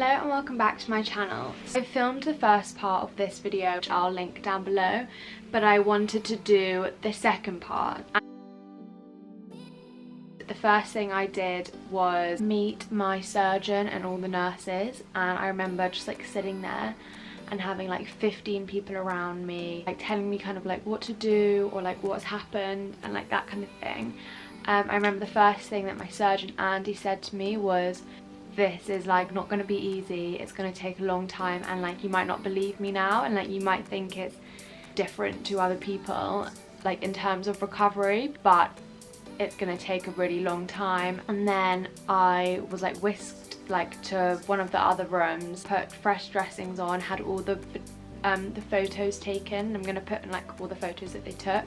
Hello and welcome back to my channel. I filmed the first part of this video, which I'll link down below, but I wanted to do the second part. The first thing I did was meet my surgeon and all the nurses, and I remember just like sitting there and having like 15 people around me, like telling me kind of like what to do or like what's happened and like that kind of thing. I remember the first thing that my surgeon Andy said to me was, this is like not going to be easy, it's going to take a long time, and like you might not believe me now, and like you might think it's different to other people like in terms of recovery, but it's going to take a really long time. And then I was like whisked like to one of the other rooms, put fresh dressings on, had all the photos taken. I'm going to put in like all the photos that they took.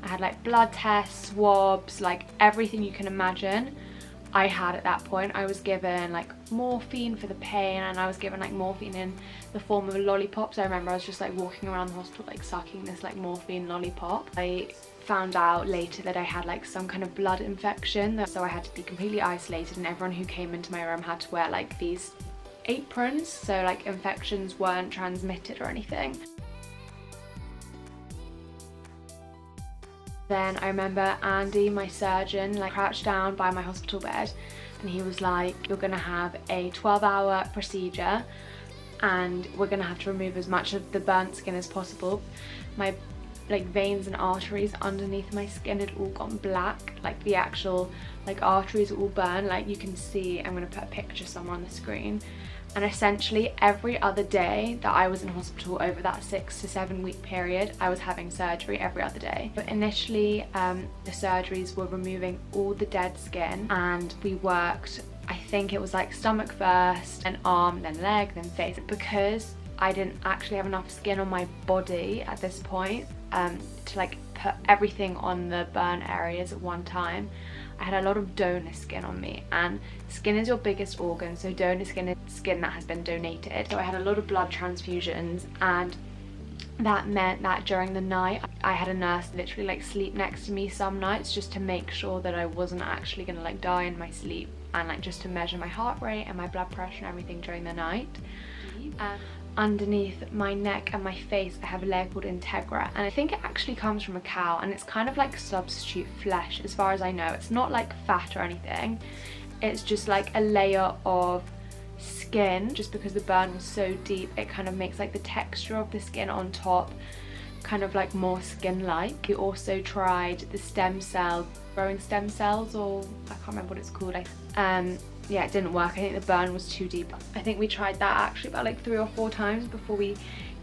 I had like blood tests, swabs, like everything you can imagine I had at that point. I was given like morphine for the pain, and I was given like morphine in the form of a lollipop. So I remember I was just like walking around the hospital like sucking this like morphine lollipop. I found out later that I had like some kind of blood infection, so I had to be completely isolated, and everyone who came into my room had to wear like these aprons so like infections weren't transmitted or anything. Then I remember Andy, my surgeon, like crouched down by my hospital bed, and he was like, you're gonna have a 12-hour procedure and we're gonna have to remove as much of the burnt skin as possible. My like veins and arteries underneath my skin had all gone black, like the actual like arteries are all burned, like you can see. I'm gonna put a picture somewhere on the screen. And essentially every other day that I was in hospital over that 6 to 7 week period, I was having surgery every other day. But initially the surgeries were removing all the dead skin, and we worked, I think it was like stomach first, then arm, then leg, then face. Because I didn't actually have enough skin on my body at this point to like put everything on the burn areas at one time, I had a lot of donor skin on me, and skin is your biggest organ, so donor skin is skin that has been donated. So I had a lot of blood transfusions, and that meant that during the night I had a nurse literally like sleep next to me some nights just to make sure that I wasn't actually gonna like die in my sleep, and like just to measure my heart rate and my blood pressure and everything during the night. Underneath my neck and my face I have a layer called integra, and I think it actually comes from a cow, and it's kind of like substitute flesh as far as I know. It's not like fat or anything, it's just like a layer of skin. Just because the burn was so deep, it kind of makes like the texture of the skin on top kind of like more skin-like. We also tried the stem cell, growing stem cells, or I can't remember what it's called. Yeah, it didn't work. I think the burn was too deep. I think we tried that actually about like 3 or 4 times before we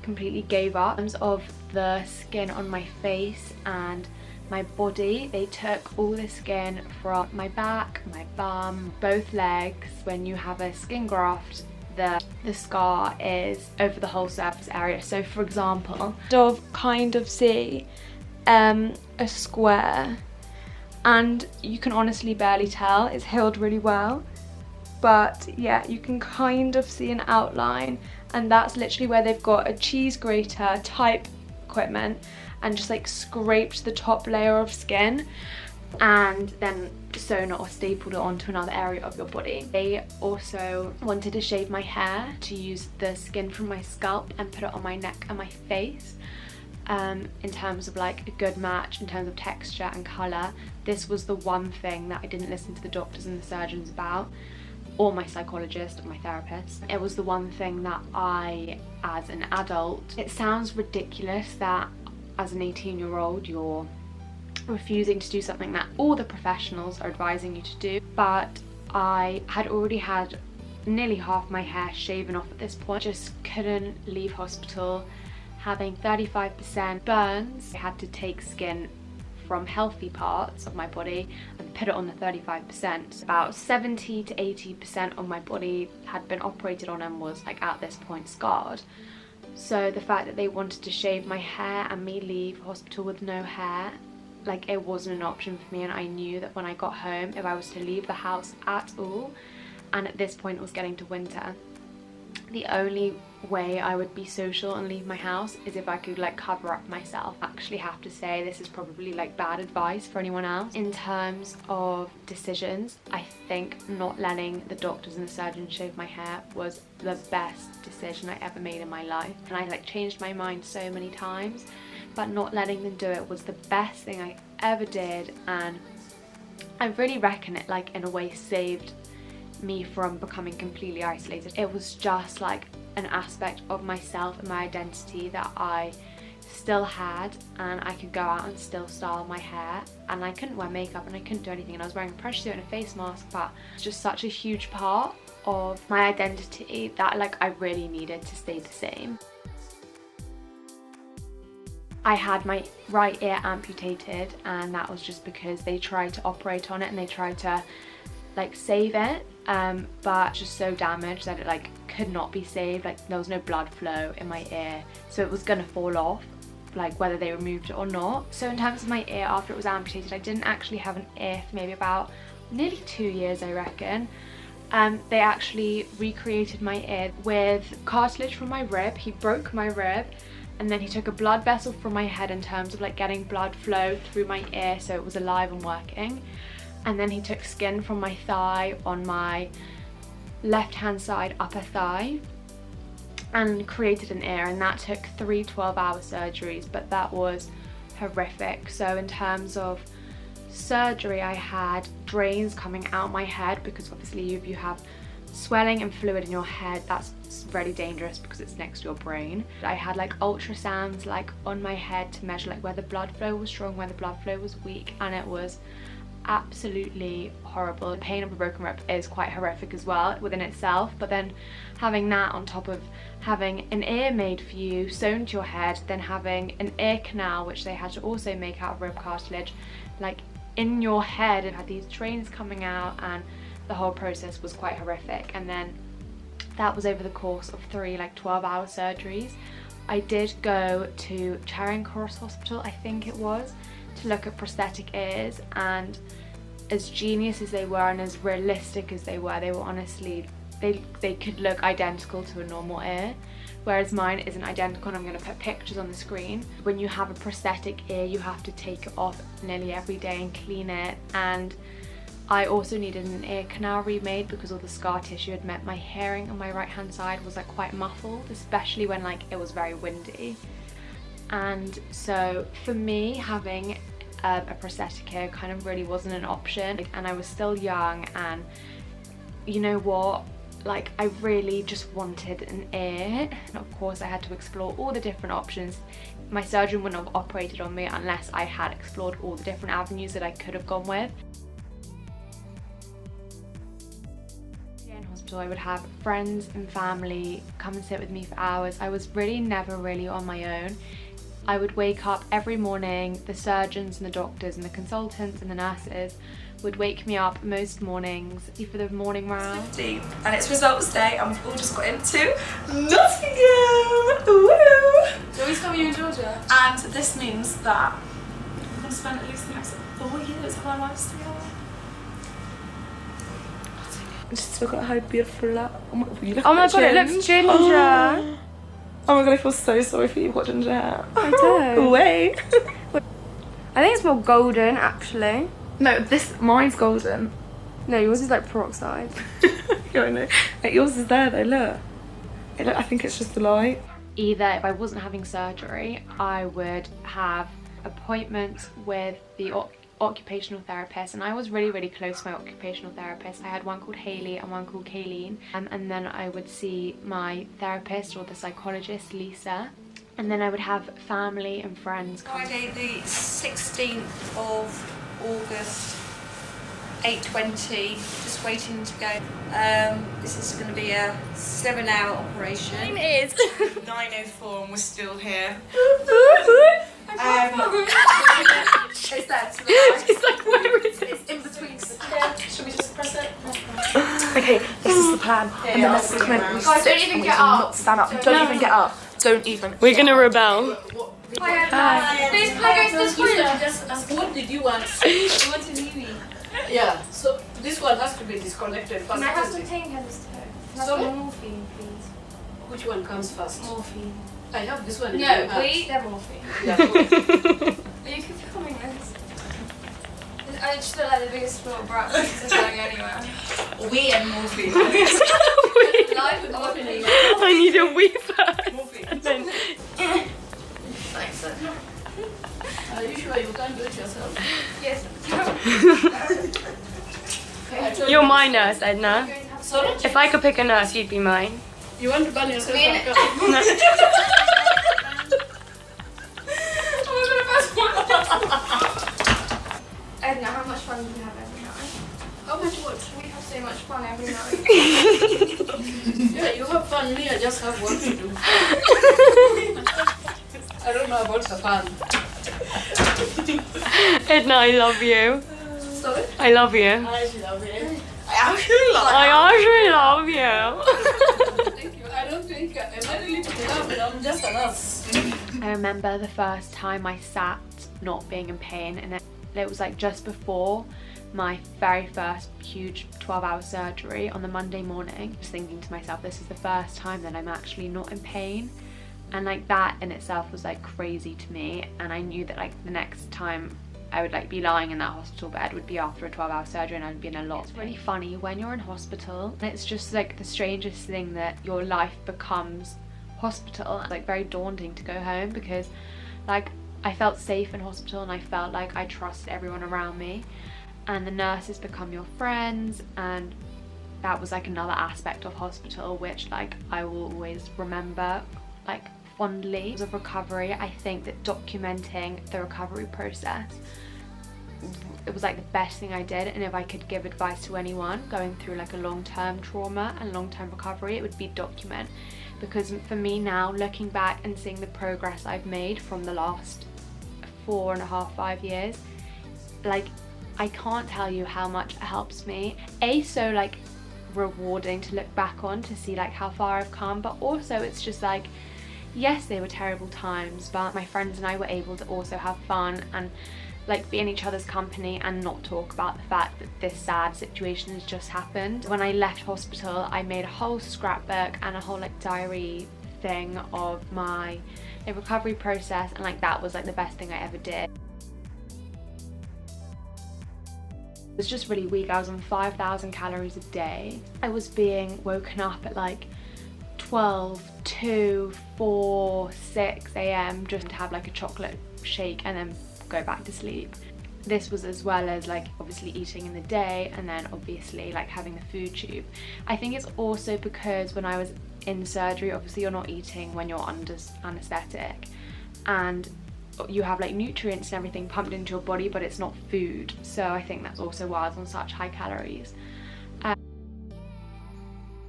completely gave up. In terms of the skin on my face and my body, they took all the skin from my back, my bum, both legs. When you have a skin graft, the scar is over the whole surface area. So for example, kind of see a square, and you can honestly barely tell. It's healed really well, but yeah, you can kind of see an outline, and that's literally where they've got a cheese grater type equipment and just like scraped the top layer of skin and then sewn it or stapled it onto another area of your body. They also wanted to shave my hair, to use the skin from my scalp and put it on my neck and my face. In terms of like a good match in terms of texture and colour, this was the one thing that I didn't listen to the doctors and the surgeons about, or my psychologist or my therapist. It was the one thing that I, as an adult, it sounds ridiculous that as an 18-year-old you're refusing to do something that all the professionals are advising you to do, but I had already had nearly half my hair shaven off at this point. Just couldn't leave hospital. Having 35% burns, I had to take skin from healthy parts of my body and put it on the 35%. About 70 to 80% of my body had been operated on and was like at this point scarred. So the fact that they wanted to shave my hair and me leave hospital with no hair, like it wasn't an option for me. And I knew that when I got home, if I was to leave the house at all, and at this point it was getting to winter, the only way I would be social and leave my house is if I could like cover up myself. I actually have to say this is probably like bad advice for anyone else. In terms of decisions, I think not letting the doctors and the surgeons shave my hair was the best decision I ever made in my life, and I like changed my mind so many times, but not letting them do it was the best thing I ever did, and I really reckon it like in a way saved me from becoming completely isolated. It was just like an aspect of myself and my identity that I still had, and I could go out and still style my hair, and I couldn't wear makeup and I couldn't do anything, and I was wearing a pressure suit and a face mask, but it's just such a huge part of my identity that like I really needed to stay the same. I had my right ear amputated, and that was just because they tried to operate on it and they tried to like save it, but just so damaged that it like could not be saved. Like there was no blood flow in my ear, so it was gonna fall off like whether they removed it or not. So in terms of my ear, after it was amputated, I didn't actually have an ear for maybe about nearly 2 years, I reckon. They actually recreated my ear with cartilage from my rib. He broke my rib, and then he took a blood vessel from my head in terms of like getting blood flow through my ear so it was alive and working. And then he took skin from my thigh on my left hand side upper thigh and created an ear, and that took 3 12-hour surgeries, but that was horrific. So in terms of surgery, I had drains coming out my head because obviously if you have swelling and fluid in your head, that's very dangerous because it's next to your brain. I had like ultrasounds like on my head to measure like where the blood flow was strong, where the blood flow was weak, and it was absolutely horrible. The pain of a broken rib is quite horrific as well within itself, but then having that on top of having an ear made for you sewn to your head, then having an ear canal which they had to also make out of rib cartilage like in your head, and had these drains coming out, and the whole process was quite horrific. And then that was over the course of 3 like 12-hour surgeries. I did go to Charing Cross Hospital, I think it was, to look at prosthetic ears, and as genius as they were and as realistic as they were honestly, they could look identical to a normal ear, whereas mine isn't identical, and I'm going to put pictures on the screen. When you have a prosthetic ear, you have to take it off nearly every day and clean it, and I also needed an ear canal remade because all the scar tissue had meant my hearing on my right hand side was like quite muffled, especially when like it was very windy. And so for me, having a prosthetic ear kind of really wasn't an option, and I was still young, and you know what, like I really just wanted an ear, and of course I had to explore all the different options. My surgeon wouldn't have operated on me unless I had explored all the different avenues that I could have gone with. In hospital, I would have friends and family come and sit with me for hours. I was really never really on my own. I would wake up every morning, the surgeons and the doctors and the consultants and the nurses would wake me up most mornings for the morning round. 15th, and it's results day, and we've all just got into Nottingham! Woo! So we still you in Georgia? And this means that we're going to spend at least the next 4 years of our lives together. Just look at how beautiful that. Oh my god, it looks ginger. Oh my god, I feel so sorry for you. You've got ginger hair. I do. Wait. I think it's more golden actually. No, mine's golden. No, yours is like peroxide. Yeah, I know. Like, yours is there though, look. I think it's just the light. Either if I wasn't having surgery, I would have appointments with the occupational therapist, and I was really close to my occupational therapist. I had one called Hayley and one called Kayleen, and then I would see my therapist or the psychologist Lisa, and then I would have family and friends come. Friday the 16th of August, 8:20, just waiting to go. This is going to be a 7-hour operation. Time is 9:04 and we're still here. Is that to the right? It's like, where is it? It's in between. Should we just press it? Okay, this is the plan. And then let's come in. Guys, don't even get up. Not stand up. Don't even get up. Don't even. We're gonna rebel. Hi. Please plug into the toilet. Just ask, what did you want? You want a Mimi. Yeah, so this one has to be disconnected. Can I have some painkillers too? Can I have some morphine, please? Which one comes first? Morphine. I have this one. No, we they're morphine. Yeah, good. Are you filming this? I just feel like the biggest little brat that's going anywhere. We and morphine. Live with morphine. I need a wee first. Morphine. Thanks. Are you sure you can't do it yourself? Yes. You're my nurse, Edna. Sorry? If I could pick a nurse, you'd be mine. You want to burn yourself Me and- up? Edna, how much fun do you have every night? How much what? We have so much fun every night. Yeah, you have fun. Me, I just have work to do. I don't know about the fun. Edna, I love you. Sorry? I love you. I love it. I actually love you. Thank you. I don't think I'm really putting up, but I'm just a nurse. I remember the first time I sat not being in pain, and it was like just before my very first huge 12-hour surgery on the Monday morning, just thinking to myself, this is the first time that I'm actually not in pain. And like that in itself was like crazy to me, and I knew that like the next time I would like be lying in that hospital bed would be after a 12-hour surgery, and I'd be in a lot. It's really funny when you're in hospital, and it's just like the strangest thing that your life becomes hospital. It's like very daunting to go home, because like I felt safe in hospital and I felt like I trusted everyone around me, and the nurses become your friends, and that was like another aspect of hospital which like I will always remember like fondly. Of recovery, I think that documenting the recovery process, it was like the best thing I did, and if I could give advice to anyone going through like a long-term trauma and long-term recovery, it would be document. Because for me now, looking back and seeing the progress I've made from the last 4.5-5 years, like I can't tell you how much it helps me. So like rewarding to look back on to see like how far I've come, but also it's just like, yes, they were terrible times, but my friends and I were able to also have fun and like be in each other's company and not talk about the fact that this sad situation has just happened. When I left hospital, I made a whole scrapbook and a whole like diary thing of my recovery process, and like that was like the best thing I ever did. It was just really weak. I was on 5,000 calories a day. I was being woken up at like 12, 2, 4, 6 a.m. just to have like a chocolate shake and then go back to sleep. This was as well as like obviously eating in the day, and then obviously like having the food tube. I think it's also because when I was in surgery, obviously you're not eating when you're under anesthetic, and you have like nutrients and everything pumped into your body, but it's not food. So I think that's also why I was on such high calories.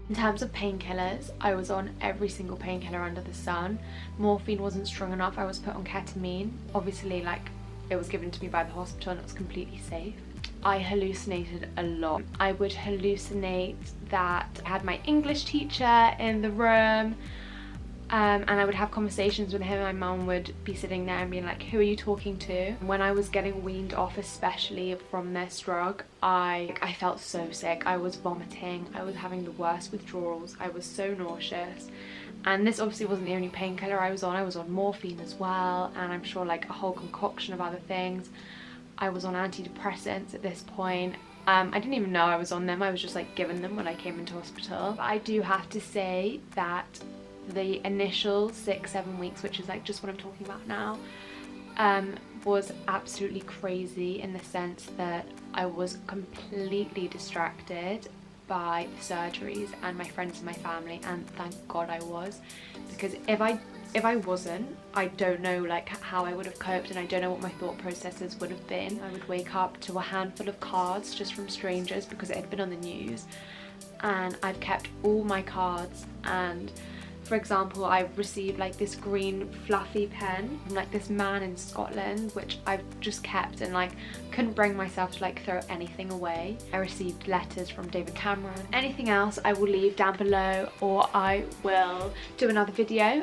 In terms of painkillers, I was on every single painkiller under the sun. Morphine wasn't strong enough, I was put on ketamine. Obviously like it was given to me by the hospital and it was completely safe. I hallucinated a lot. I would hallucinate that I had my English teacher in the room, and I would have conversations with him. My mum would be sitting there and being like, who are you talking to? When I was getting weaned off, especially from this drug, I felt so sick. I was vomiting, I was having the worst withdrawals, I was so nauseous. And this obviously wasn't the only painkiller I was on morphine as well, and I'm sure like a whole concoction of other things. I was on antidepressants at this point. I didn't even know I was on them, I was just like given them when I came into hospital. But I do have to say that the initial 6-7 weeks, which is like just what I'm talking about now, was absolutely crazy in the sense that I was completely distracted by the surgeries and my friends and my family, and thank God I was, because if I wasn't, I don't know like how I would have coped, and I don't know what my thought processes would have been. I would wake up to a handful of cards just from strangers because it had been on the news, and I've kept all my cards. And for example, I received like this green fluffy pen from like this man in Scotland, which I've just kept and like couldn't bring myself to like throw anything away. I received letters from David Cameron. Anything else I will leave down below, or I will do another video.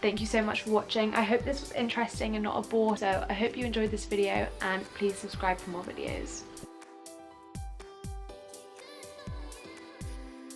Thank you so much for watching. I hope this was interesting and not a bore. So I hope you enjoyed this video, and please subscribe for more videos.